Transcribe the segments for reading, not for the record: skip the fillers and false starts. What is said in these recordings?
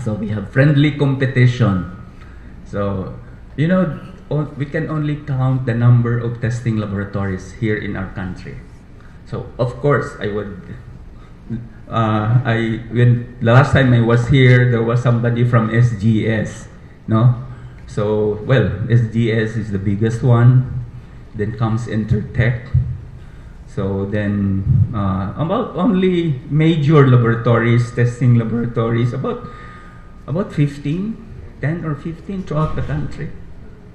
So we have friendly competition. So, we can only count the number of testing laboratories here in our country. So, of course, when the last time I was here, there was somebody from SGS, no? So, well, SGS is the biggest one. Then comes Intertech. So then, about only major laboratories, testing laboratories, about 15, 10 or 15 throughout the country.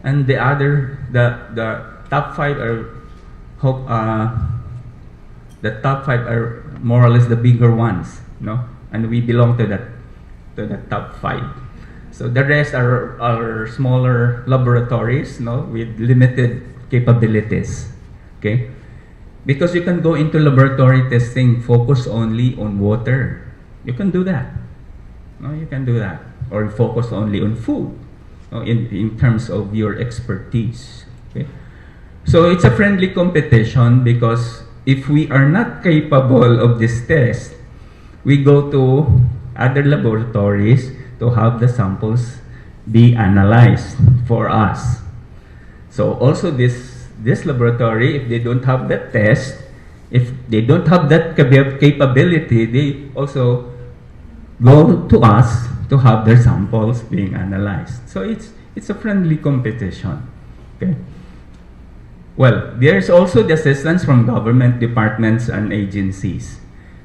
And the top five are, the top five are more or less the bigger ones, no? And we belong to the top five. So the rest are smaller laboratories, no, with limited capabilities, okay? Because you can go into laboratory testing, focus only on water. You can do that. No, you can do that. Or focus only on food, no, in terms of your expertise. Okay? So it's a friendly competition because if we are not capable of this test, we go to other laboratories to have the samples be analyzed for us. So also this laboratory, if they don't have that test, if they don't have that capability, they also go to us to have their samples being analyzed. So it's a friendly competition. Okay. Well, there's also the assistance from government departments and agencies.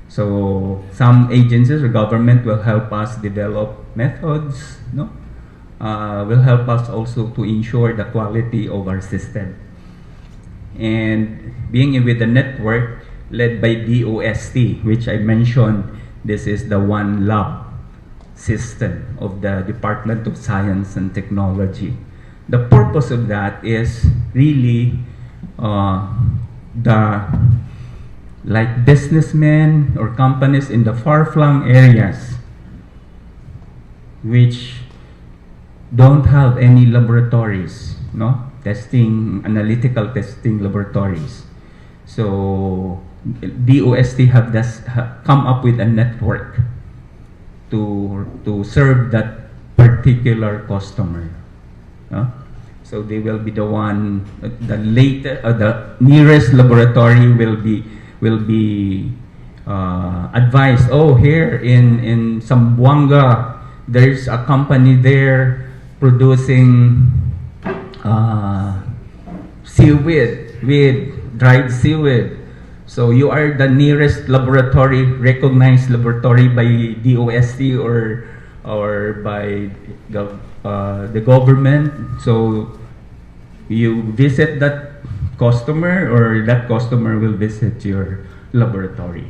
So some agencies or government will help us develop methods, no? Will help us also to ensure the quality of our system. And being with the network led by DOST, which I mentioned, this is the one lab system of the Department of Science and Technology. The purpose of that is really like businessmen or companies in the far-flung areas which don't have any laboratories, no? Analytical testing laboratories. So DOST have come up with a network to serve that particular customer. No? So they will be the one, the nearest laboratory will be advised. Oh, here in Zamboanga, there's a company there producing seaweed, with dried seaweed. So you are the nearest laboratory, recognized laboratory by DOST or by the government. So you visit that customer, or that customer will visit your laboratory.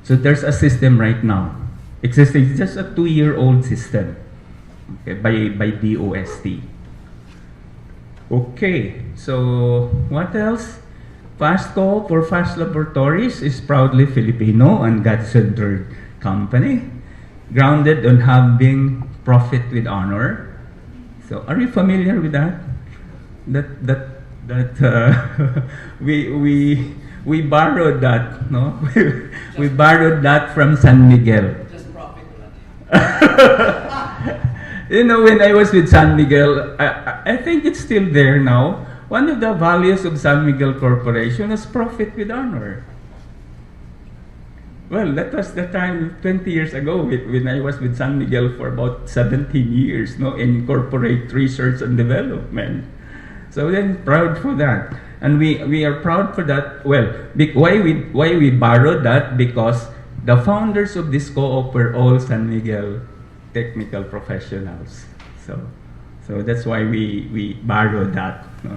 So there's a system right now existing. It's just a 2-year-old system, okay, by DOST. Okay, so what else? Fastco for Fast Laboratories is proudly Filipino and God-centered company, grounded on having profit with honor. So, are you familiar with that? We borrowed that, no? We borrowed that from San Miguel. Just profit. You know, when I was with San Miguel, I think it's still there now. One of the values of San Miguel Corporation is profit with honor. Well, that was the time 20 years ago when I was with San Miguel for about 17 years, no, in corporate research and development. So then, proud for that. And we are proud for that. Well, why we borrowed that? Because the founders of this co-op were all San Miguel technical professionals. So that's why we borrowed that. No?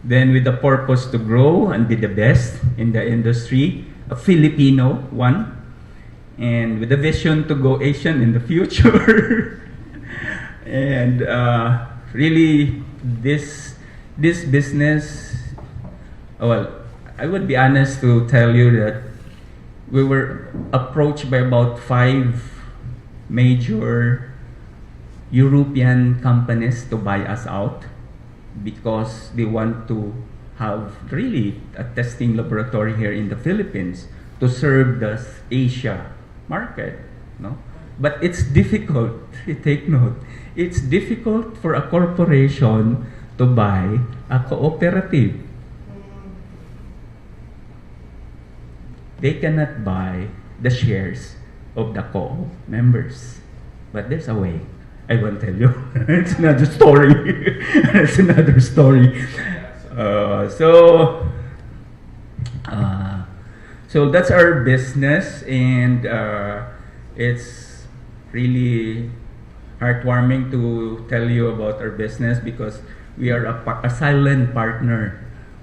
Then with the purpose to grow and be the best in the industry, a Filipino one, and with the vision to go Asian in the future. And really, this business, well, I would be honest to tell you that we were approached by about 5 major European companies to buy us out because they want to have really a testing laboratory here in the Philippines to serve the Asia market, no? But it's difficult, take note, it's difficult for a corporation to buy a cooperative. They cannot buy the shares of the co-op members. But there's a way. I won't tell you. It's another story. It's another story. So that's our business, and it's really heartwarming to tell you about our business because we are a silent partner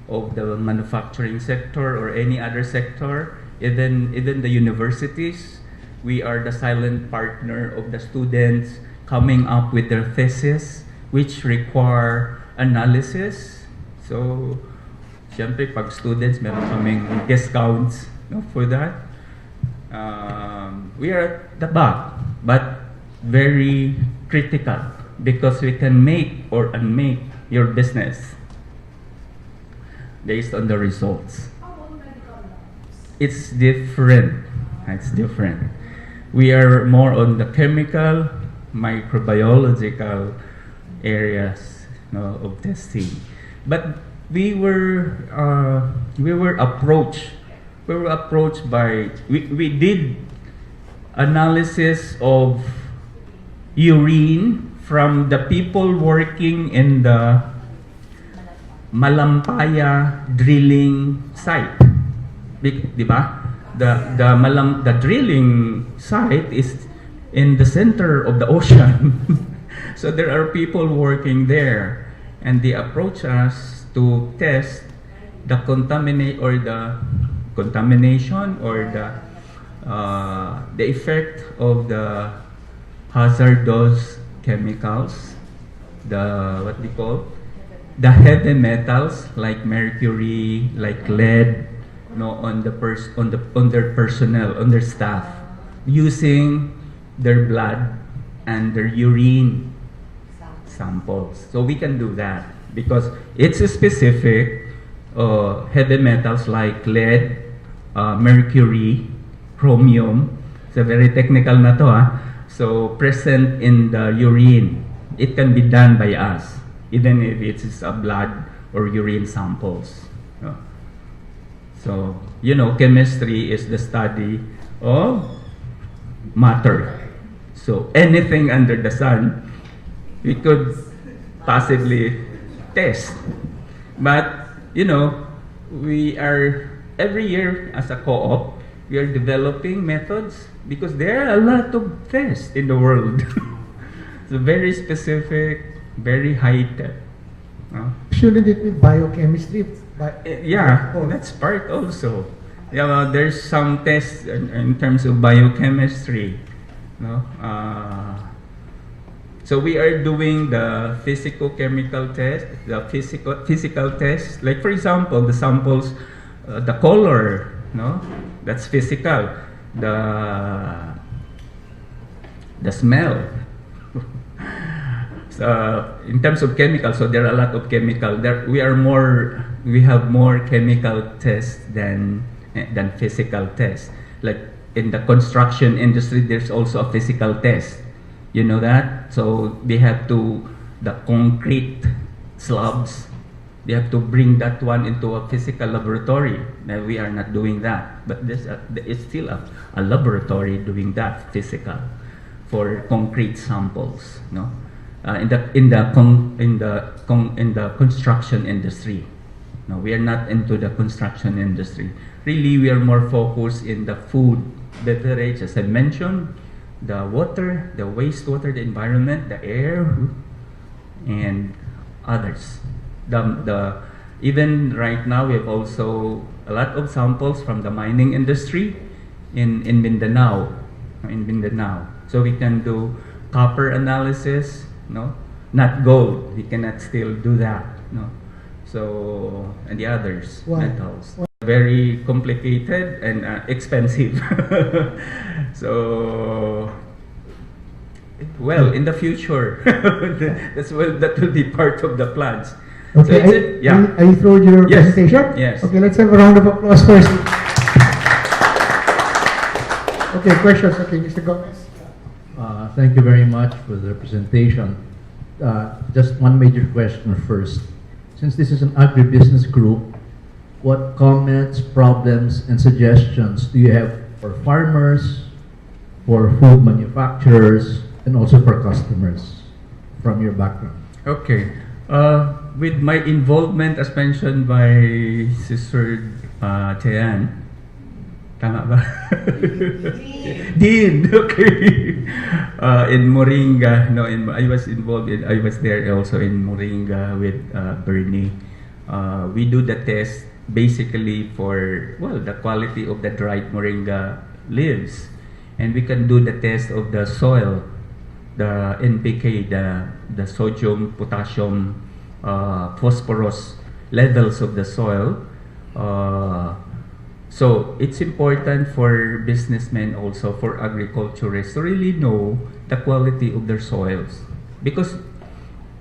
of the manufacturing sector or any other sector, even the universities. We are the silent partner of the students coming up with their thesis, which require analysis. So, syempre, pag students, meron kaming discounts, no, for that. We are at the back, but very critical because we can make or unmake your business based on the results. It's different. It's different. We are more on the chemical, microbiological areas, no, of testing. But we were approached. We were approached by. We did analysis of urine from the people working in the Malampaya drilling site. Di ba? The drilling site is in the center of the ocean. So there are people working there, and they approach us to test the contamination or the effect of the hazardous chemicals, the heavy metals like mercury, like lead, no, on their personnel, on their staff, using their blood and their urine samples. So we can do that because it's a specific heavy metals like lead, mercury, chromium. It's a very technical na to, so present in the urine. It can be done by us, even if it is a blood or urine samples. So, chemistry is the study of matter. So, anything under the sun, we could possibly test. But, we are, every year as a co-op, we are developing methods because there are a lot of tests in the world. So, very specific, very high-tech. Shouldn't it be biochemistry? That's part also. There's some tests in terms of biochemistry. So we are doing the physical-chemical test, the physical test. Like for example, the samples, the color, that's physical. The smell. So in terms of chemicals, so there are a lot of chemical. We have more chemical tests than physical tests. Like in the construction industry, there's also a physical test. You know that? So they have the concrete slabs, they have to bring that one into a physical laboratory. Now we are not doing that, but it's still a laboratory doing that physical for concrete samples. In the construction industry. No, we are not into the construction industry. Really, we are more focused in the food, beverage, as I mentioned, the water, the wastewater, the environment, the air, and others. Even right now, we have also a lot of samples from the mining industry in Mindanao. So we can do copper analysis. Not gold. We cannot still do that. So, and the others, metals. Very complicated and expensive. So, in the future, that will be part of the plans. Okay, so are you through your presentation? Yes. Okay, let's have a round of applause first. Okay, questions. Okay, Mr. Gomez. Thank you very much for the presentation. Just one major question first. Since this is an agribusiness group, what comments, problems, and suggestions do you have for farmers, for food manufacturers, and also for customers from your background? Okay. With my involvement, as mentioned by Sister Tian, tama ba? Dean, okay. In Moringa, no, I was involved I was there also in Moringa with Bernie. We do the test basically for, well, the quality of the dried Moringa leaves. And we can do the test of the soil, the NPK, the sodium, potassium, phosphorus levels of the soil. So it's important for businessmen, also for agriculturists, to really know the quality of their soils. Because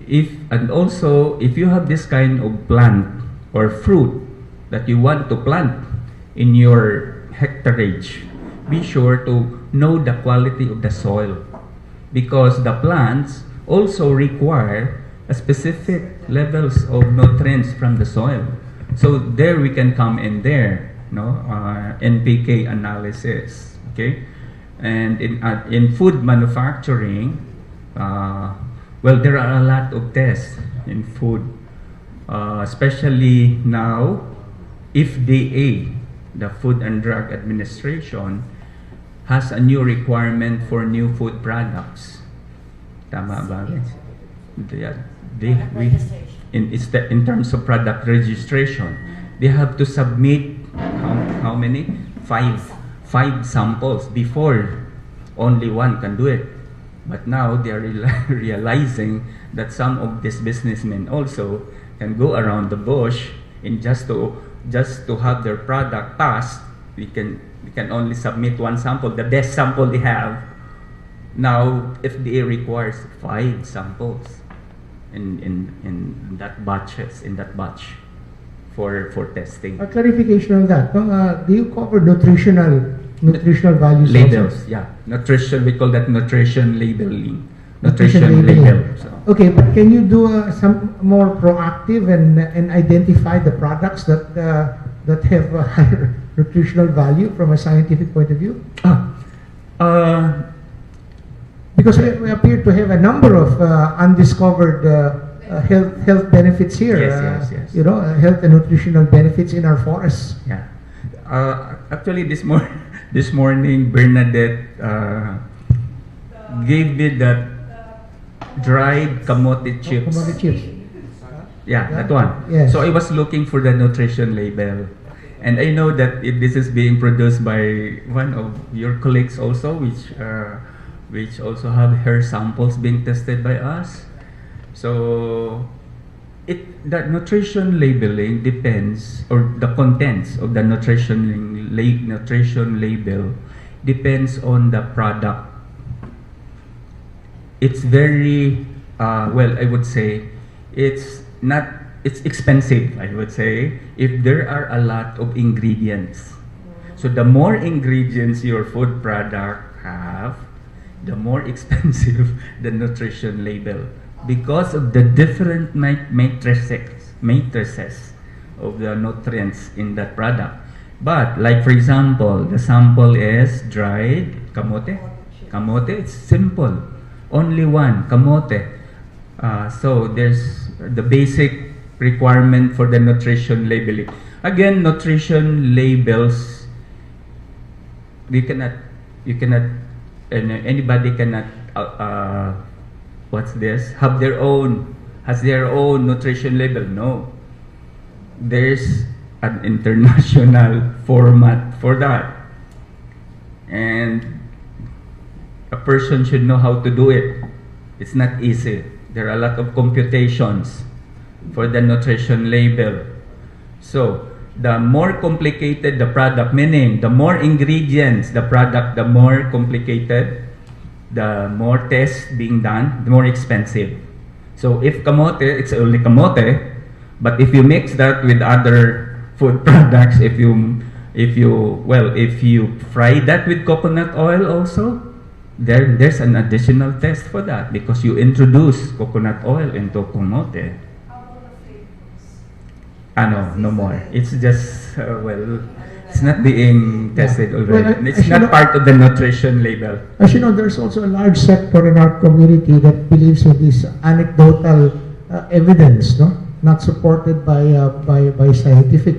if you have this kind of plant or fruit that you want to plant in your hectareage, be sure to know the quality of the soil, because the plants also require a specific levels of nutrients from the soil. So there we can come in there, NPK analysis, okay? And in food manufacturing, well, there are a lot of tests in food, especially now, FDA, the Food and Drug Administration, has a new requirement for new food products. Tama ba? Yes. In terms of product registration, they have to submit how many? Five samples. Before, only one can do it. But now they are realizing that some of these businessmen also can go around the bush in just to have their product passed. We can only submit one sample, the best sample they have. Now FDA requires 5 samples in that batch for testing. A clarification on that. Do you cover nutritional values? Labels, also? yeah. Nutrition, we call that nutrition labeling. Nutrition label. So. Okay, but can you do some more proactive and identify the products that have a higher nutritional value from a scientific point of view? Because we appear to have a number of undiscovered health benefits here. Yes. Health and nutritional benefits in our forests. Yeah. Actually, this morning, Bernadette gave me that dried kamote chips. Kamote chips. Yeah, that one. Yes. So I was looking for the nutrition label. And I know that this is being produced by one of your colleagues also, which also have hair samples being tested by us. So that nutrition labeling depends, or the contents of the nutrition label depends on the product. It's very well, I would say it's expensive, I would say, if there are a lot of ingredients. So the more ingredients your food product have, the more expensive the nutrition label, because of the different matrices of the nutrients in that product. But like, for example, the sample is dried kamote. It's simple, only one kamote. So there's the basic requirement for the nutrition labeling. Again, nutrition labels, anybody cannot has their own nutrition label. No, there's an international format for that, and a person should know how to do it. It's not easy. There are a lot of computations for the nutrition label. So the more complicated the product, meaning the more ingredients the product, the more complicated, the more tests being done, the more expensive. So if kamote, it's only kamote, but if you mix that with other food products, if you fry that with coconut oil also, there's an additional test for that because you introduce coconut oil into kamote. No more. It's just it's not being tested already. It's not part of the nutrition label. As you know, there's also a large sector in our community that believes in this anecdotal evidence, no, not supported by scientific.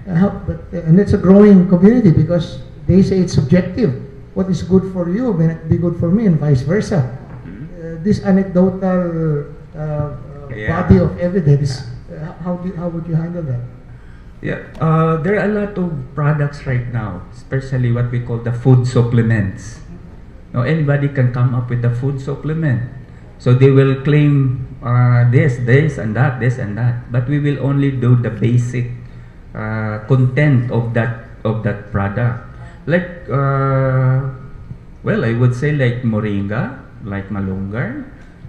And it's a growing community because they say it's subjective. What is good for you may not be good for me, and vice versa. This anecdotal body of evidence. How would you handle that? Yeah, there are a lot of products right now, especially what we call the food supplements. Now, anybody can come up with a food supplement. So they will claim this, and that. But we will only do the basic content of that product. Like, I would say like moringa, like malunggay.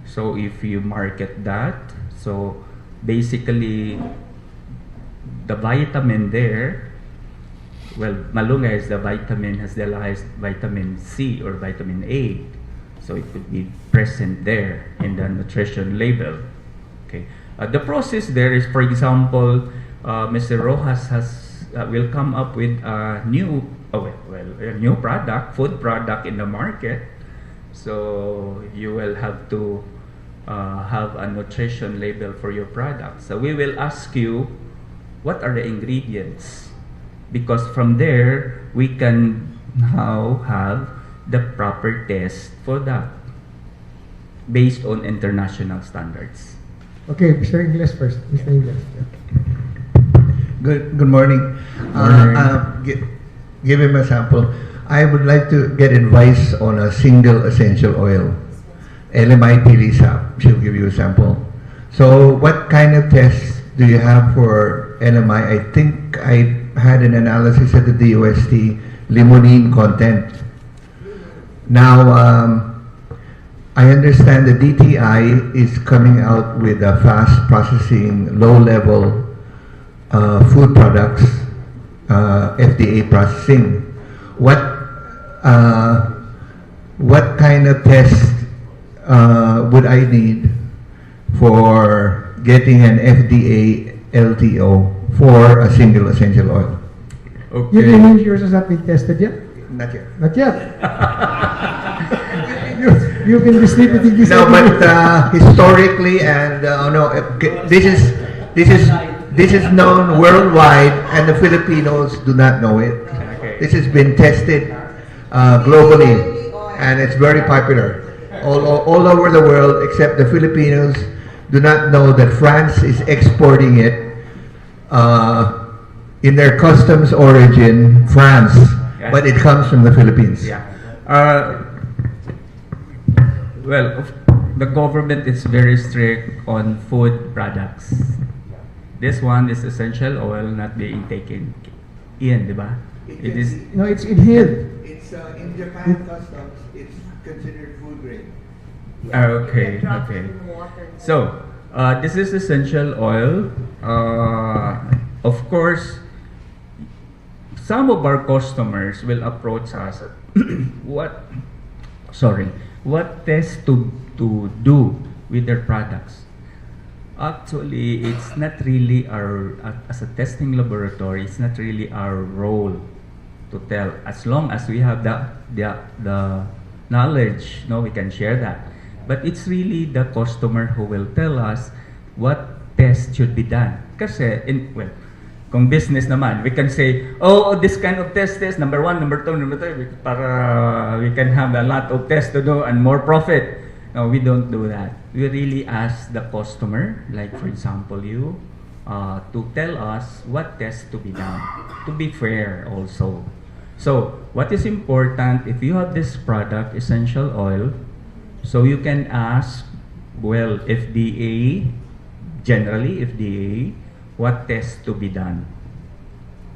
So if you market that, so basically the vitamin there, malunggay is the vitamin, has the highest vitamin C or vitamin A. So it could be present there in the nutrition label. Okay. The process there is, for example, Mr. Rojas will come up with a new product, food product in the market. So you will have to have a nutrition label for your product. So we will ask you, what are the ingredients? Because from there, we can now have the proper test for that based on international standards. Okay, Mr. Ingles first. Mr. Ingles. Good morning. Give him a sample. I would like to get advice on a single essential oil. LMI Lisa, she'll give you a sample. So what kind of tests do you have for LMI? I think I had an analysis at the DOST, limonene content. Now, I understand the DTI is coming out with a fast processing, low-level food products, FDA processing. What kind of test would I need for getting an FDA LTO for a single essential oil? You mean yours has not been tested yet? Not yet. Not yet. You've been distributing this. No, but historically, and this is known worldwide, and the Filipinos do not know it. Okay. This has been tested globally, and it's very popular all over the world, except the Filipinos do not know that France is exporting it in their customs origin, France, but it comes from the Philippines. Yeah. The government is very strict on food products. This one is essential oil not being taken in, diba? It is. No, it's inhaled. It's in Japan customs. It's considered food grade. Okay. So this is essential oil. Of course, some of our customers will approach us. What test to do with their products? Actually, it's not really as a testing laboratory, it's not really our role to tell. As long as we have the knowledge, we can share that. But it's really the customer who will tell us what test should be done. Kasi, kung business naman, we can say, this kind of test, number 1, number 2, number 3, para we can have a lot of tests to do and more profit. No, we don't do that. We really ask the customer, like for example you, to tell us what tests to be done, to be fair also. So, what is important, if you have this product, essential oil, so you can ask, FDA, generally FDA, what tests to be done?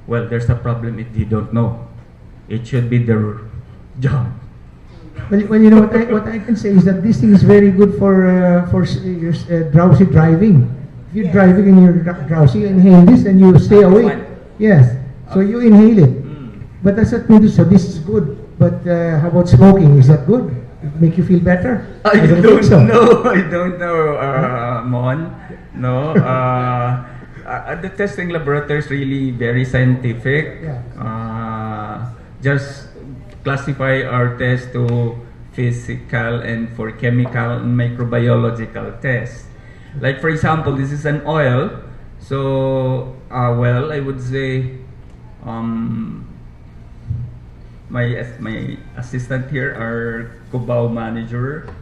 There's a problem if you don't know. It should be their job. Well, you know what I can say is that this thing is very good for your drowsy driving. If you're driving and you're drowsy, you inhale this and you stay awake. Yes, so you inhale it. But that's not me. So this is good. But how about smoking? Is that good? make you feel better? I don't don't think so. know. I don't know, Mon. No. The testing laboratory is really very scientific. Yeah. Just classify our test to physical and for chemical and microbiological tests. Like for example, this is an oil. So, well, I would say my assistant here, our Cubao manager,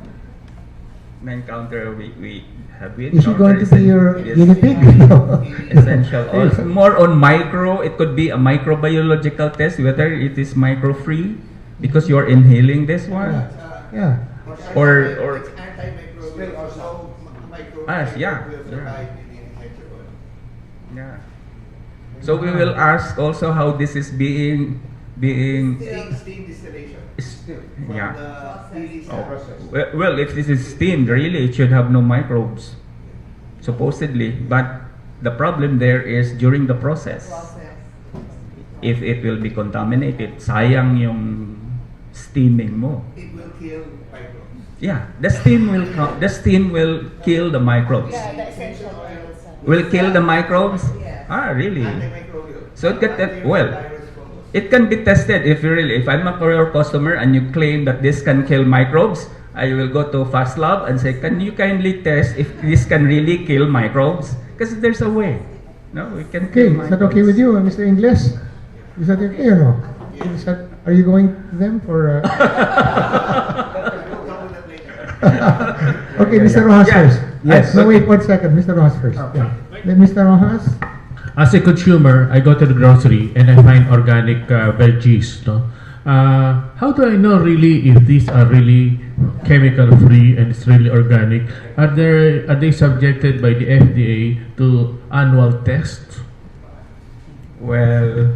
na-encounter we have we Is she encountered going to be your yes, guinea pig? No. essential oils. More on micro, it could be a microbiological test, whether it is micro-free because you are inhaling this one. Yeah. Or antimicrobial or so microbial yeah, will yeah. survive in the injector oil. Yeah. So we will ask also how this is being Steam distillation. From yeah. the release Oh. process. Well, if this is steamed, really, it should have no microbes, supposedly. But the problem there is during the process. If it will be contaminated, sayang yung steaming mo. It will kill microbes. Yeah, the steam will kill the microbes. Yeah, the essential oils. Will kill the microbes? Yeah. Ah, really? Antimicrobial. So it can, well, Virus, fungus. it can be tested if I'm a your customer and you claim that this can kill microbes, I will go to Fast Lab and say, can you kindly test if this can really kill microbes? Because there's a way. No, we can Okay, kill is that okay with you, Mr. Ingles? Is that okay or no? Is that, are you going to them for... We'll come with that later. Okay, Mr. Rojas Yeah. first. Yes, No, okay. wait 1 second. Mr. Rojas first. Yeah. Then Mr. Rojas? As a consumer, I go to the grocery and I find organic veggies. No? How do I know really if these are really chemical free and it's really organic? Are they subjected by the FDA to annual tests? Well,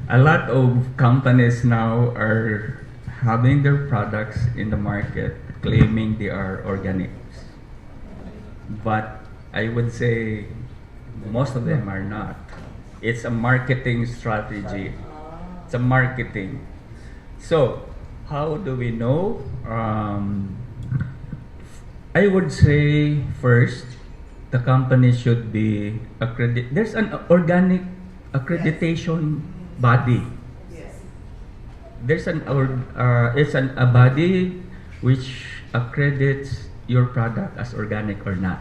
a lot of companies now are having their products in the market claiming they are organics. But I would say most of them are not. It's a marketing strategy. It's a marketing. So, how do we know? I would say first, the company should be accredited. There's an organic accreditation body. There's a body which accredits your product as organic or not.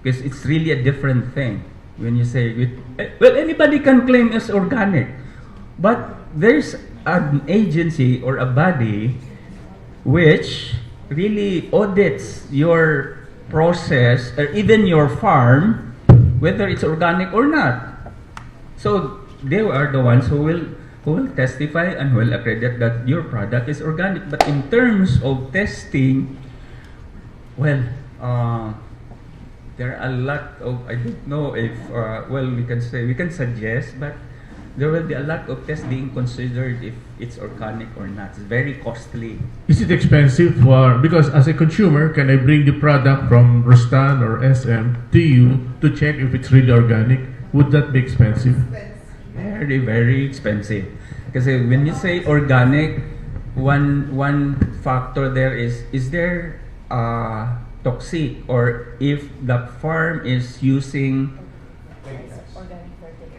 Because it's really a different thing when you say, well, anybody can claim as organic, but there's an agency or a body which really audits your process or even your farm, whether it's organic or not. So they are the ones who will testify and will accredit that your product is organic. But in terms of testing, well, there are a lot of, I don't know if, well, we can suggest, but there will be a lot of tests being considered if it's organic or not. It's very costly. Is it expensive because as a consumer, can I bring the product from Rustan or SM to you to check if it's really organic? Would that be expensive? Very, very expensive. Because when you say organic, one factor there is there toxic, or if the farm is using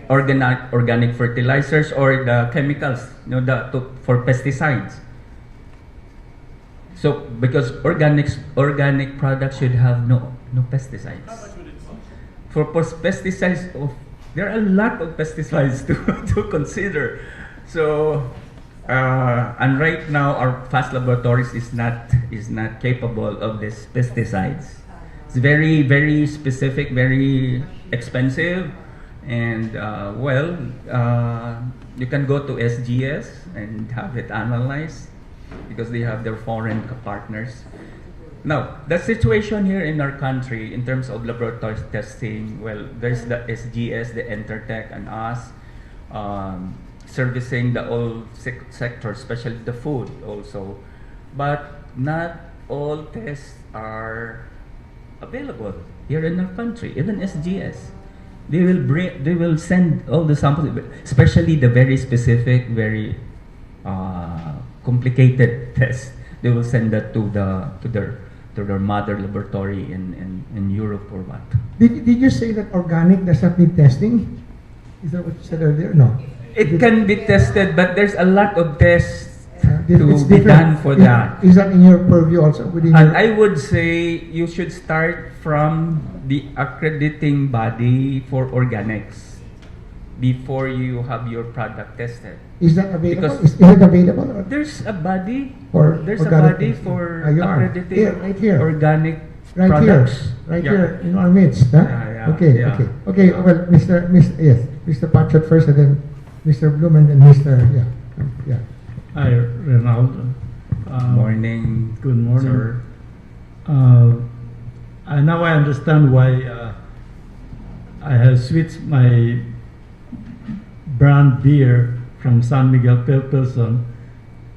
organic fertilizers or the chemicals, for pesticides. So because organic products should have no pesticides. For pesticides, there are a lot of pesticides to consider. So and right now our Fast Laboratories is not capable of these pesticides. It's very, very specific, very expensive, and you can go to SGS and have it analyzed because they have their foreign partners. Now, the situation here in our country in terms of laboratory testing, well, there's the SGS, the Entertech, and us servicing the all sectors, especially the food also. But not all tests are available here in our country, even SGS. They will send all the samples, especially the very specific, very complicated test, they will send that to their mother laboratory in Europe or what. Did you say that organic does not need testing? Is that what you said earlier? No. It can be tested, but there's a lot of tests It's to be different. done for that. Is that in your purview also? Within And your, I would say you should start from the accrediting body for organics before you have your product tested. is that available? because- Is it available? Or There's a body. for There's a organic body testing? for Ah, you are. accrediting Here, right here. organic Right products. here. Right Yeah. here in our midst. Huh? Yeah, okay, yeah. okay. Okay, well, yes, Mr. Patchett first and then Mr. Bloom and then Mr. Yeah. Hi, Reynaldo. Morning. Good morning. Sir. Now I understand why I have switched my brand beer from San Miguel Pilsen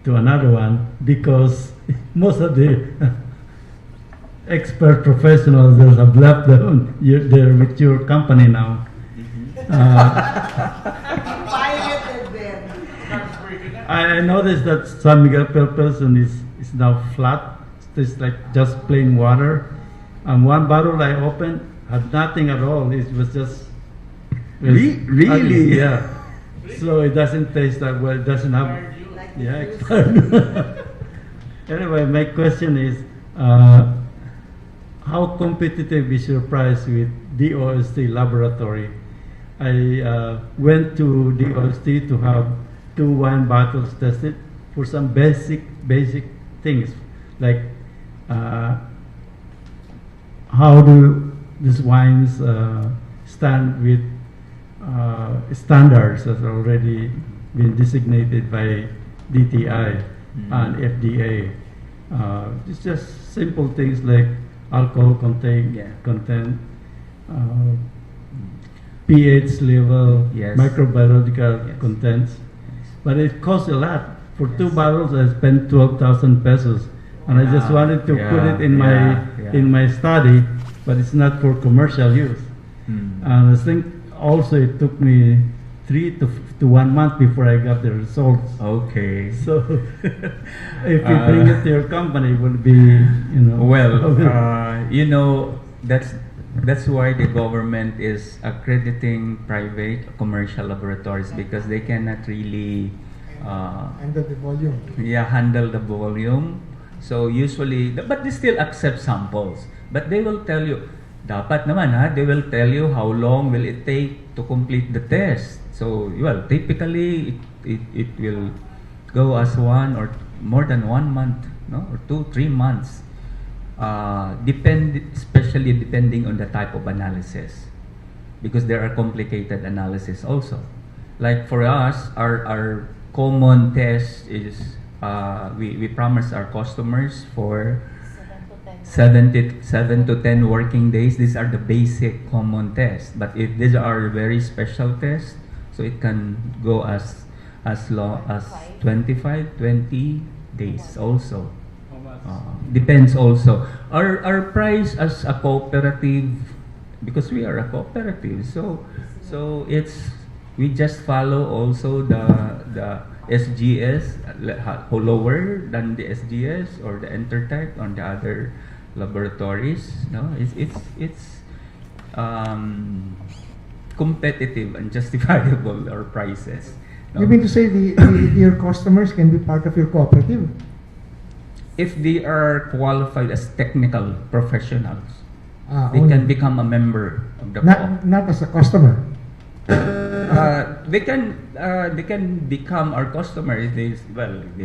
to another one because most of the expert professionals that have left they're with your company now. I noticed that San Miguel Pilsen is now flat. It's like just plain water. And one bottle I opened had nothing at all. It was just Really? ugly, yeah. So it doesn't taste that well. It doesn't have expired. Anyway, my question is, how competitive is your price with DOST Laboratory? I went to DOST to have 2 wine bottles tested for some basic things like how do these wines stand with standards that are already been designated by DTI and FDA. It's just simple things like alcohol content, pH level, Yes. microbiological Yes. contents. But it costs a lot. For 2 bottles, I spent 12,000 pesos, and I just wanted to put it in my study, but it's not for commercial use. And I think also it took me 3 to 1 month before I got the results. Okay. So if you bring it to your company, it will be, that's why the government is accrediting private commercial laboratories, because they cannot really Under the volume. handle the volume. So usually, but they still accept samples. But they will tell you, dapat naman they will tell you how long will it take to complete the test. So, typically it will go as 1 or more than 1 month, or 2-3 months. Especially depending on the type of analysis, because there are complicated analysis also. Like for us, our common test is we promise our customers for 7 to 10 working days. These are the basic common tests. But if these are very special tests, so it can go as long as 20 days also. Depends also. Our price as a cooperative, because we are a cooperative, so we just follow also the SGS, lower than the SGS or the Intertech on the other laboratories. It's competitive and justifiable our prices. You mean to say your customers can be part of your cooperative? If they are qualified as technical professionals, they only. can become a member of the co-op. Not as a customer. They can become our customer if they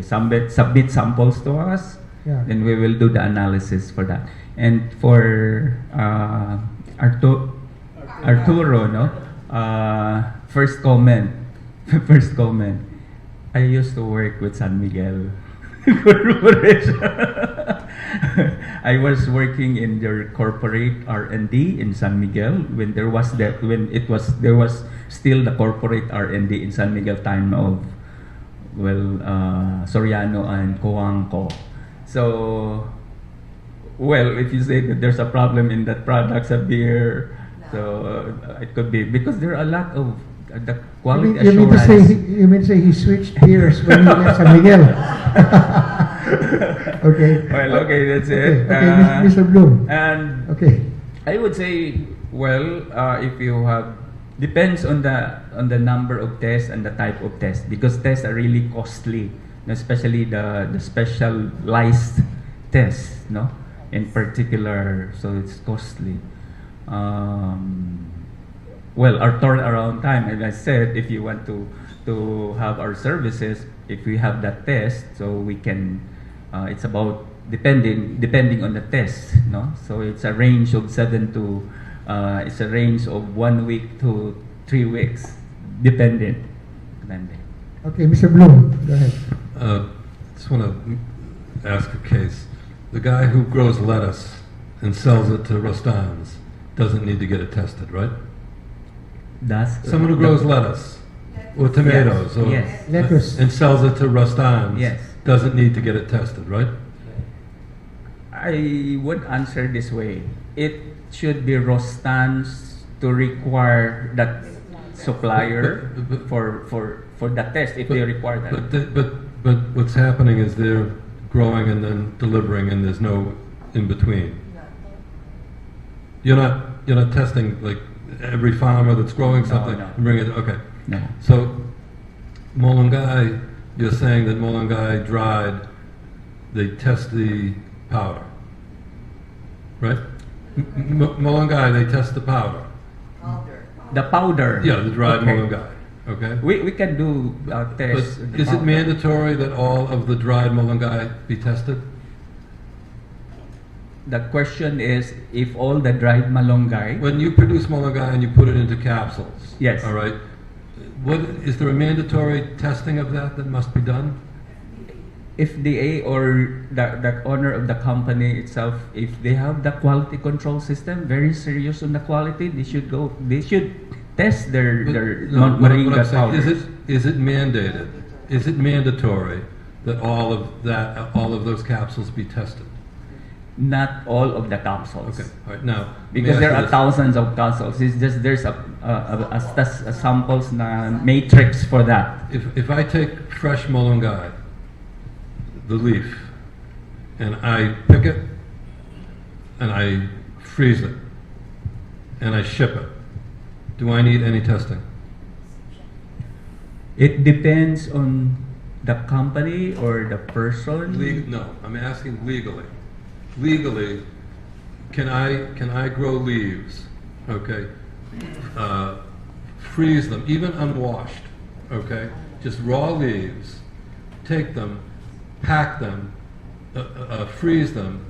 submit samples to us. Yeah. Then we will do the analysis for that. And for Arturo, first comment. I used to work with San Miguel Corporation. I was working in their corporate R&D in San Miguel when there was still the corporate R&D in San Miguel time of Soriano and Coangco. So if you say that there's a problem in that product, a beer, so it could be because there are a lot of the quality You mean to say assurance. you mean to say he switched gears when he left San Miguel? Okay. Well, okay, that's Okay, it. okay, Mr. Bloom. And Okay. I would say, well, if you have, depends on the number of tests and the type of test, because tests are really costly, especially the specialized tests, no, in particular, so it's costly. Well, our turnaround time, as I said, if you want to have our services, if we have that test, so we can. It's about depending on the test, no. So it's a range of 1 week to 3 weeks, depending. Okay, Mr. Bloom, go ahead. Just want to ask a case. The guy who grows lettuce and sells it to Rostans doesn't need to get it tested, right? That's Someone who grows lettuce or tomatoes or Yes. Lettuce. and sells it to Rostans Yes. doesn't need to get it tested, right? I would answer this way. It should be Rostan's to require that supplier But- for the test if they require that. But what's happening is they're growing and then delivering, and there's no in between. You're not testing like every farmer that's growing something no. and bring it. Okay. No. So Molangai, you're saying that Molangai dried, they test the powder, right? Molangai, they test the powder. The powder. Yeah, the dried Okay. Molangai. Okay. We can do But tests. is it mandatory that all of the dried Molangai be tested? The question is if all the dried malunggay. When you produce Molangai and you put it into capsules, Yes. all right. What is there a mandatory testing of that must be done? FDA or the owner of the company itself, if they have the quality control system, very serious on the quality, they should test their No, what I'm moringa saying, powders. is it mandated? Is it mandatory that all of those capsules be tested? Not all of the capsules. Okay, all right. Now, let me Because ask there you are this. thousands of capsules. It's just there's a samples na matrix for that. If I take fresh Molangai, the leaf, and I pick it, and I freeze it, and I ship it, do I need any testing? It depends on the company or the person. No, I'm asking legally. Legally, can I grow leaves? Okay, freeze them, even unwashed. Okay, just raw leaves. Take them, pack them, freeze them,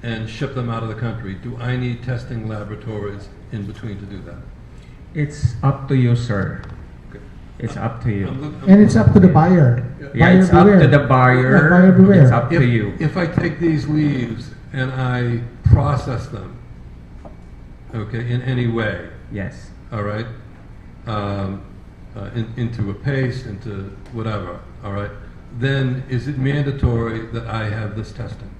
and ship them out of the country. Do I need testing laboratories in between to do that? It's up to you, sir. Okay. It's up to you. And it's up to the buyer. Yeah, it's up to the buyer. Yeah, buyer beware. It's up to you. If I take these leaves and I process them, okay, in any way, Yes. all right, into a paste, into whatever, all right, then is it mandatory that I have this testing?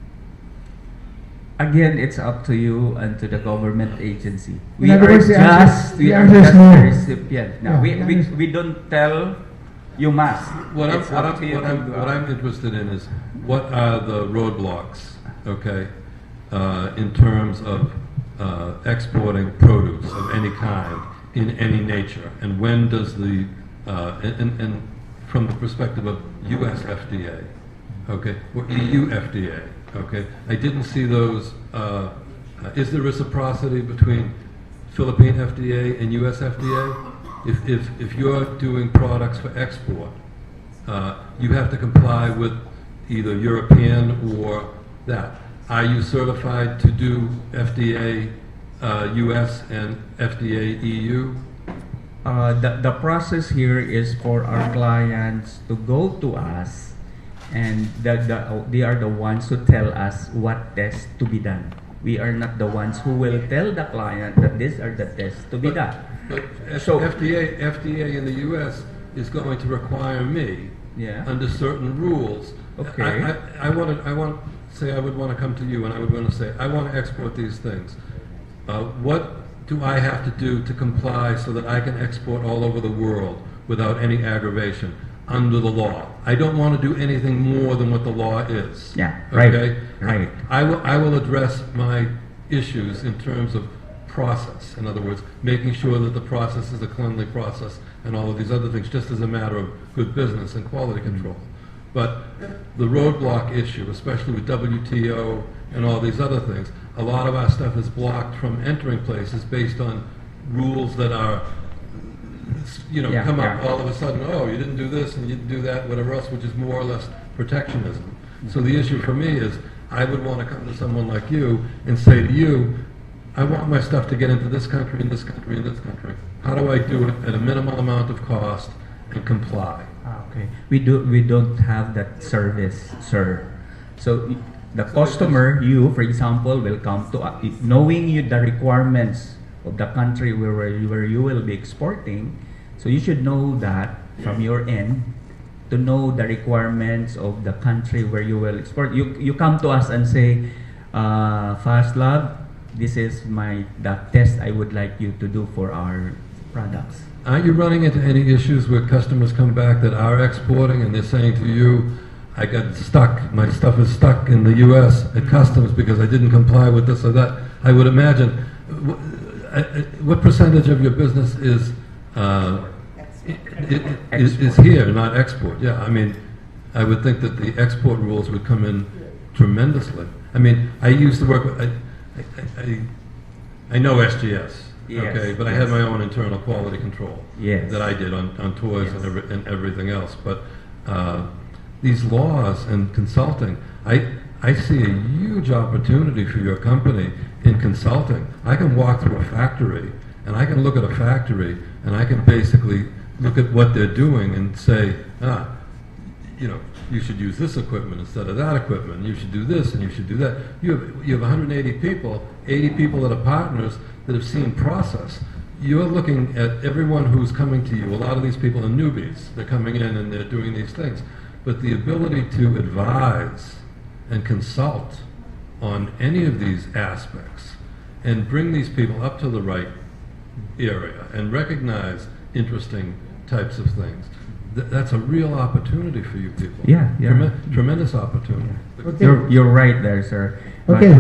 Again, it's up to you and to the government agency. In other words, the answer- we the are answer is just no. the recipient. Now, Yeah, the answer- we don't tell you must. What It's up to you to do I'm it. interested in is what are the roadblocks, okay, in terms of exporting produce of any kind in any nature, and when does the and from the perspective of U.S. FDA, okay, or EU FDA, okay, I didn't see those. Is there reciprocity between Philippine FDA and U.S. FDA? If you're doing products for export, you have to comply with either European or that. Are you certified to do FDA US and FDA EU? The process here is for our clients to go to us, and they are the ones who tell us what tests to be done. We are not the ones who will tell the client that these are the tests to be done. But So- FDA in the US is going to require me Yeah. under certain rules. Okay. I would want to come to you and I would want to say, I want to export these things. What do I have to do to comply so that I can export all over the world without any aggravation under the law? I don't want to do anything more than what the law is. Yeah, right, Okay? right. I will address my issues in terms of process. In other words, making sure that the process is a cleanly process and all of these other things, just as a matter of good business and quality control. But the roadblock issue, especially with WTO and all these other things, a lot of our stuff is blocked from entering places based on rules that are, Yeah, come up yeah. all of a sudden, oh, you didn't do this and you didn't do that, whatever else, which is more or less protectionism. So the issue for me is, I would want to come to someone like you and say to you, I want my stuff to get into this country, and this country, and this country. How do I do it at a minimal amount of cost and comply? Okay. We don't have that service, sir. So the customer, you, for example, will come to knowing you the requirements of the country where you will be exporting. So you should know that from your end, to know the requirements of the country where you will export. You come to us and say, Fast Lab, this is the test I would like you to do for our products. Aren't you running into any issues where customers come back that are exporting and they're saying to you, I got stuck, my stuff is stuck in the U.S. at customs because I didn't comply with this or that? I would imagine, what percentage of your business is here, not export? Yeah, I mean, I would think that the export rules would come in tremendously. I mean, I used to work with, I know SGS, Yes, okay, but I yes. had my own internal quality control Yes. that I did on toys Yes. and everything else. But these laws and consulting, I see a huge opportunity for your company in consulting. I can walk through a factory and I can look at a factory and I can basically look at what they're doing and say, you should use this equipment instead of that equipment. You should do this and you should do that. You have 180 people, 80 people that are partners that have seen process. You're looking at everyone who's coming to you. A lot of these people are newbies. They're coming in and they're doing these things. But the ability to advise and consult on any of these aspects and bring these people up to the right area and recognize interesting types of things, that's a real opportunity for you people. Yeah, yeah. Tremendous opportunity. Okay. You're right there, sir. Okay.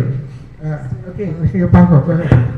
Okay, Mr. Paco, go ahead.